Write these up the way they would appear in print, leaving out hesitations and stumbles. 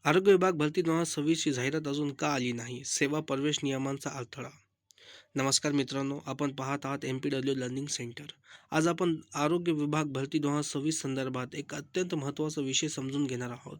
आरोग्य विभाग भरती 2026 ची जाहिरात अजून का आली नाही? सेवा प्रवेश नियमांचा अडथळा. नमस्कार मित्रांनो, आपण पाहत आहात MPW लर्निंग सेंटर. आज आपण आरोग्य विभाग भरती 2026 संदर्भात एक अत्यंत महत्त्वाचा विषय समजून घेणार आहोत.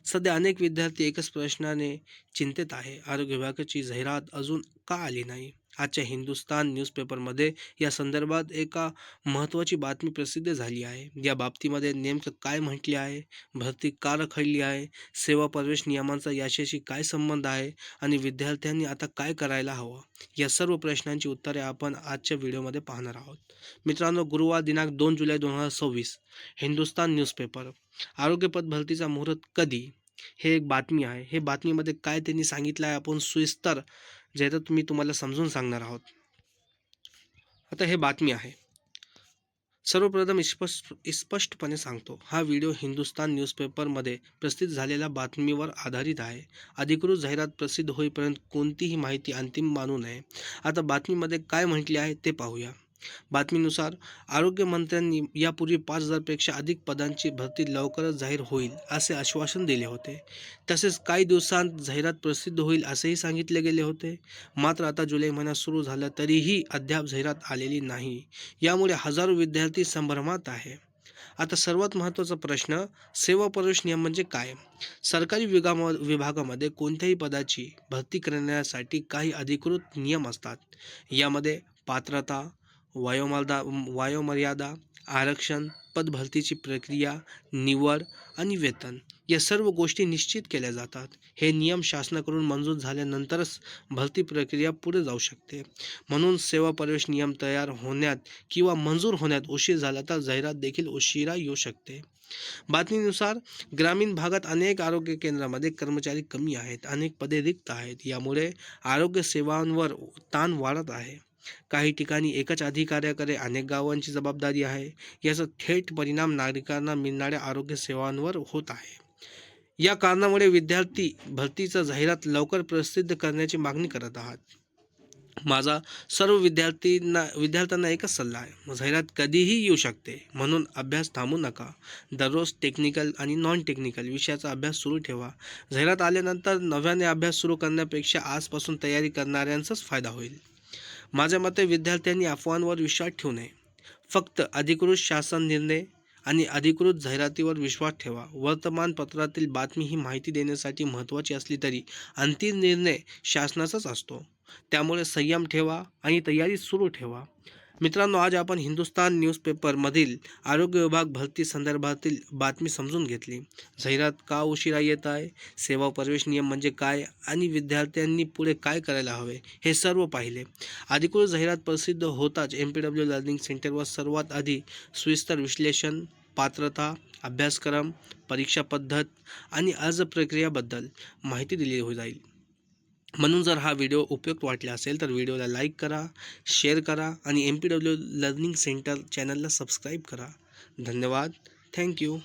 सध्या अनेक विद्यार्थी एकच प्रश्नाने चिंतित आहे. आरोग्य विभागाची जाहिरात अजून का आली नाही? आजच्या हिंदुस्तान न्यूजपेपरमध्ये या संदर्भात एका महत्त्वाची बातमी प्रसिद्ध झाली आहे. या बाबतीमध्ये नेमकं काय म्हटले आहे? भरती का रखडली आहे? सेवा प्रवेश नियमांचा याच्याशी काय संबंध आहे? आणि विद्यार्थ्यांनी आता काय करायला हवं? या सर्व प्रश्नांची उत्तरे आपण आजच्या व्हिडिओमध्ये पाहणार आहोत. मित्रांनो, गुरुवार दिनांक 2 जुलै 2026 हिंदुस्तान न्यूजपेपर. आरोग्यपद भरतीचा मुहूर्त कधी? हे एक बातमी आहे. हे बातमीमध्ये काय त्यांनी सांगितलं आहे आपण सविस्तर ज्यात मी तुम्हाला समजून सांगणार आहोत. आता हे बातमी आहे. सर्वप्रथम स्पष्टपणे सांगतो, हा व्हिडिओ हिंदुस्तान न्यूजपेपरमध्ये प्रसिद्ध झालेल्या बातमीवर आधारित आहे. अधिकृत जाहिरात प्रसिद्ध होईपर्यंत कोणतीही माहिती अंतिम मानू नये. आता बातमीमध्ये काय म्हटले आहे ते पाहूया. बातमीनुसार आरोग्यमंत्र्यांनी यापूर्वी 5,000पेक्षा अधिक पदांची भरती लवकरच जाहीर होईल असे आश्वासन दिले होते. तसेच काही दिवसांत जाहिरात प्रसिद्ध होईल असेही सांगितले गेले होते. मात्र आता जुलै महिना सुरू झाला तरीही अद्याप जाहिरात आलेली नाही. यामुळे हजारो विद्यार्थी संभ्रमात आहे. आता सर्वात महत्त्वाचा प्रश्न, सेवा प्रवेश नियम म्हणजे काय? सरकारी विभागामध्ये कोणत्याही पदाची भरती करण्यासाठी काही अधिकृत नियम असतात. यामध्ये पात्रता, वयोमर्यादा, आरक्षण, पदभरतीची प्रक्रिया, निवड आणि वेतन या सर्व गोष्टी निश्चित केल्या जातात. हे नियम शासनाकडून मंजूर झाल्यानंतरच भरती प्रक्रिया पुढे जाऊ शकते. म्हणून सेवा प्रवेश नियम तयार होण्यात किंवा मंजूर होण्यात उशीर झाला तर जाहिरात देखील उशिरा येऊ शकते. बातमीनुसार ग्रामीण भागात अनेक आरोग्य केंद्रामध्ये कर्मचारी कमी आहेत, अनेक पदे रिक्त आहेत. यामुळे आरोग्य सेवांवर ताण वाढत आहे. काही ठिकाणी एकाच अधिकाऱ्याकडे अनेक गावांची जबाबदारी आहे. याचा थेट परिणाम नागरिकांना मिळणाऱ्या आरोग्य सेवांवर होत आहे. या कारणामुळे विद्यार्थी भरतीचा जाहिरात लवकर प्रसिद्ध करण्याची मागणी करत आहात. माझा सर्व विद्यार्थ्यांना एकच सल्ला आहे, जाहिरात कधीही येऊ शकते, म्हणून अभ्यास थांबू नका. दररोज टेक्निकल आणि नॉन टेक्निकल विषयाचा अभ्यास सुरू ठेवा. जाहिरात आल्यानंतर नव्याने अभ्यास सुरू करण्यापेक्षा आजपासून तयारी करणाऱ्यांचाच फायदा होईल. माझ्या मते विद्यार्थ्यांनी अफवांवर विश्वास ठेवू नये. फक्त अधिकृत शासन निर्णय आणि अधिकृत जाहिरातीवर विश्वास ठेवा. वर्तमानपत्रातील बातमी ही माहिती देण्यासाठी महत्त्वाची असली तरी अंतिम निर्णय शासनाचाच असतो. त्यामुळे संयम ठेवा आणि तयारी सुरू ठेवा. मित्रांनो, आज आपण हिंदुस्तान न्यूजपेपरमधील आरोग्य विभाग भरती संदर्भातील बातमी समजून घेतली. जाहिरात का उशिरा येत आहे, सेवा प्रवेश नियम म्हणजे काय आणि विद्यार्थ्यांनी पुढे काय करायला हवे हे सर्व पाहिले. अधिकृत जाहिरात प्रसिद्ध होताच MPW लर्निंग सेंटरवर सर्वात आधी सविस्तर विश्लेषण, पात्रता, अभ्यासक्रम, परीक्षा पद्धत आणि अर्ज प्रक्रियाबद्दल माहिती दिली जाईल. म्हणून जर हा व्हिडिओ उपयुक्त वाटला असेल तर व्हिडिओला लाईक करा, शेअर करा आणि MPW लर्निंग सेंटर चॅनलला सबस्क्राईब करा. धन्यवाद. थँक्यू.